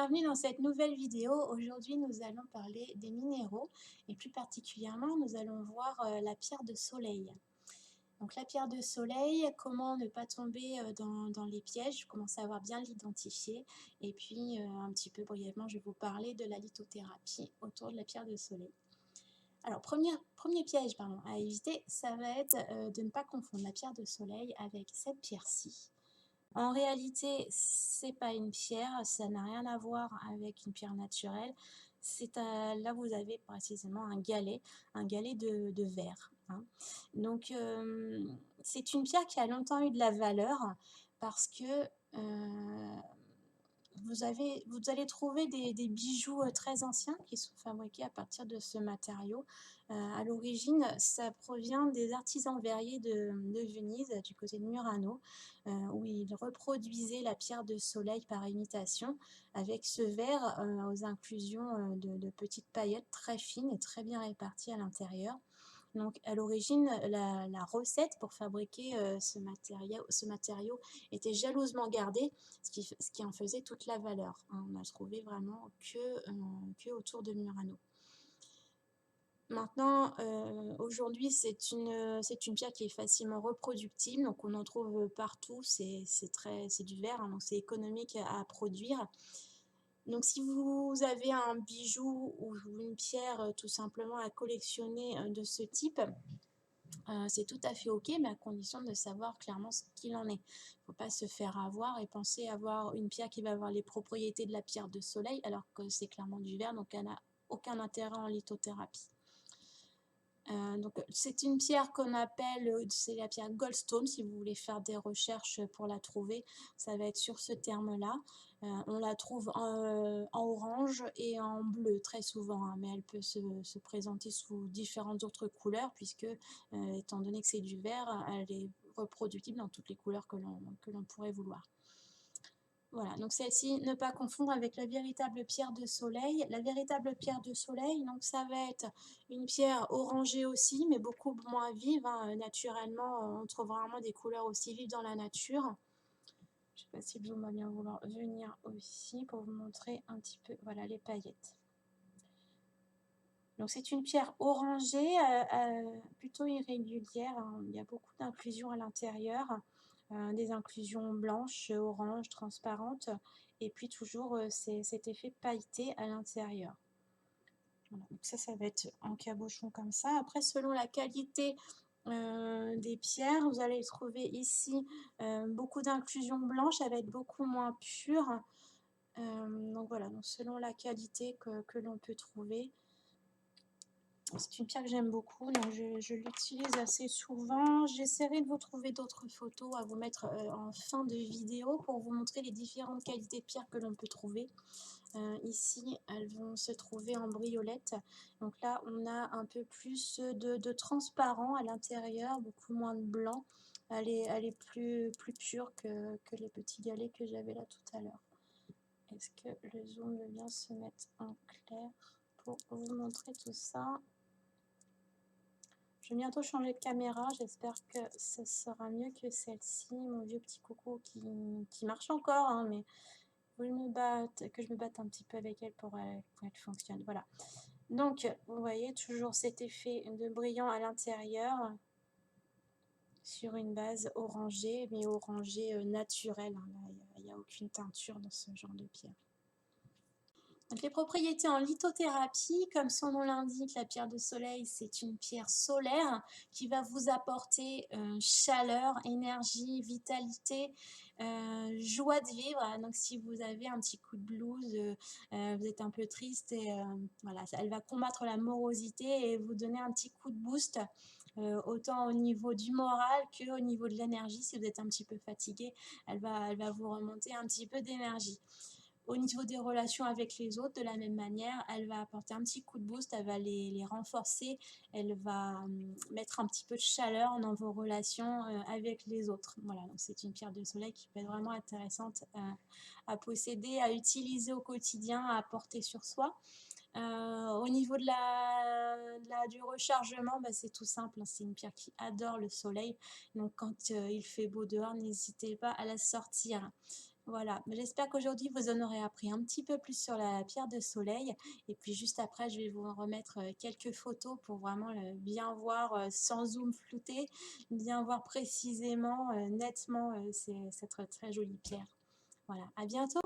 bienvenue dans cette nouvelle vidéo. Aujourd'hui, nous allons parler des minéraux et plus particulièrement, nous allons voir la pierre de soleil. Donc la pierre de soleil, comment ne pas tomber dans les pièges, comment savoir bien l'identifier et puis un petit peu brièvement, je vais vous parler de la lithothérapie autour de la pierre de soleil. Alors, premier piège à éviter, ça va être de ne pas confondre la pierre de soleil avec cette pierre-ci. En réalité, c'est pas une pierre, ça n'a rien à voir avec une pierre naturelle. Là, vous avez précisément un galet de verre, hein. Donc, c'est une pierre qui a longtemps eu de la valeur parce que vous allez trouver des bijoux très anciens qui sont fabriqués à partir de ce matériau. À l'origine, ça provient des artisans verriers de Venise, du côté de Murano, où ils reproduisaient la pierre de soleil par imitation, avec ce verre aux inclusions de petites paillettes très fines et très bien réparties à l'intérieur. Donc à l'origine, la recette pour fabriquer ce matériau était jalousement gardée, ce qui en faisait toute la valeur, hein. On n'a trouvé vraiment que autour de Murano. Maintenant, aujourd'hui, c'est une pierre qui est facilement reproductible, donc on en trouve partout, c'est du verre, hein, donc c'est économique à produire. Donc si vous avez un bijou ou une pierre tout simplement à collectionner de ce type, c'est tout à fait OK, mais à condition de savoir clairement ce qu'il en est. Il ne faut pas se faire avoir et penser avoir une pierre qui va avoir les propriétés de la pierre de soleil, alors que c'est clairement du verre, donc elle n'a aucun intérêt en lithothérapie. Donc c'est une pierre qu'on appelle, c'est la pierre Goldstone, si vous voulez faire des recherches pour la trouver, ça va être sur ce terme-là. On la trouve en orange et en bleu très souvent, hein, mais elle peut se présenter sous différentes autres couleurs puisque, étant donné que c'est du verre, elle est reproductible dans toutes les couleurs que l'on pourrait vouloir. Voilà, donc celle-ci, ne pas confondre avec la véritable pierre de soleil. La véritable pierre de soleil, donc ça va être une pierre orangée aussi, mais beaucoup moins vive, hein. Naturellement, on trouve rarement des couleurs aussi vives dans la nature. Je ne sais pas si le zoom va bien vouloir venir aussi pour vous montrer un petit peu, voilà, les paillettes. Donc c'est une pierre orangée, plutôt irrégulière, hein. Il y a beaucoup d'inclusions à l'intérieur, des inclusions blanches, oranges, transparentes, et puis toujours cet effet pailleté à l'intérieur. Voilà, donc ça va être en cabochon comme ça. Après, selon la qualité des pierres, vous allez trouver ici beaucoup d'inclusions blanches, elle va être beaucoup moins pure. Donc voilà, donc selon la qualité que l'on peut trouver. C'est une pierre que j'aime beaucoup, donc je l'utilise assez souvent. J'essaierai de vous trouver d'autres photos à vous mettre en fin de vidéo pour vous montrer les différentes qualités de pierres que l'on peut trouver. Ici, elles vont se trouver en briolette. Donc là, on a un peu plus de transparent à l'intérieur, beaucoup moins de blanc. Elle est plus pure que les petits galets que j'avais là tout à l'heure. Est-ce que le zoom veut bien se mettre en clair pour vous montrer tout ça? Je vais bientôt changer de caméra, j'espère que ce sera mieux que celle-ci. Mon vieux petit coco qui marche encore, hein, mais que je me batte un petit peu avec elle pour qu'elle fonctionne. Voilà. Donc, vous voyez toujours cet effet de brillant à l'intérieur sur une base orangée, mais orangée naturelle, hein. Il n'y a aucune teinture dans ce genre de pierre. Donc les propriétés en lithothérapie, comme son nom l'indique, la pierre de soleil, c'est une pierre solaire qui va vous apporter chaleur, énergie, vitalité, joie de vivre. Donc si vous avez un petit coup de blues, vous êtes un peu triste, et voilà, elle va combattre la morosité et vous donner un petit coup de boost. Autant au niveau du moral qu'au niveau de l'énergie. Si vous êtes un petit peu fatigué, elle va vous remonter un petit peu d'énergie. Au niveau des relations avec les autres, de la même manière, elle va apporter un petit coup de boost, elle va les renforcer, elle va mettre un petit peu de chaleur dans vos relations avec les autres. Voilà, donc c'est une pierre de soleil qui peut être vraiment intéressante à posséder, à utiliser au quotidien, à porter sur soi. Au niveau du rechargement, c'est tout simple, hein, c'est une pierre qui adore le soleil. Donc quand il fait beau dehors, n'hésitez pas à la sortir. Voilà, mais j'espère qu'aujourd'hui vous en aurez appris un petit peu plus sur la pierre de soleil et puis juste après je vais vous en remettre, quelques photos pour vraiment, bien voir, sans zoom flouté, bien voir précisément, nettement, cette très jolie pierre. Voilà, à bientôt!